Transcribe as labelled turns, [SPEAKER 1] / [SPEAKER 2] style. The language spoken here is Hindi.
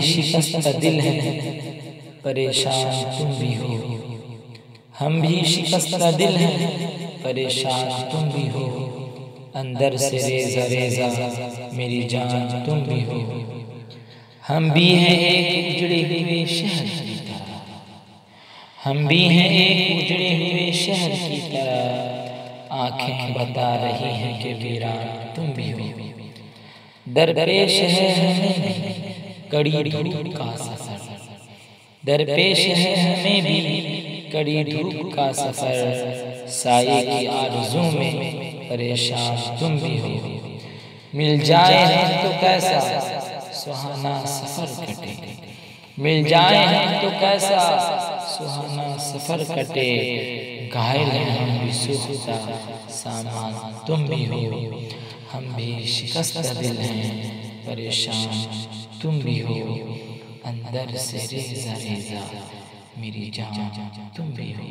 [SPEAKER 1] शिकस्त दिल हैं, परेशान तुम भी हो। हम भी शिकस्त दिल हैं, परेशान तुम भी हो। अंदर से रेजा रेजा मेरी जान तुम भी हो। हम भी हैं एक उजड़े हुए शहर की तरह, हम भी हैं एक उजड़े हुए शहर की तरह। आंखें बता रही हैं कि वीरान तुम भी हो। दरपेश है हमें भी कड़ी धूप का सफर, दरपेश है हमें भी कड़ी धूप का सफर। साये की आरज़ू में परेशान तुम भी हो। मिल जाए हम तो कैसा सुहाना सफर कटे, मिल जाए हम तो कैसा सुहाना सफर कटे। घायल हैं हम भी सूखता सामान तुम भी हो। हम भी शिकस्त दिल हैं, परेशान तुम भी हो। अंदर से रेजा रेजा मेरी जान तुम भी हो।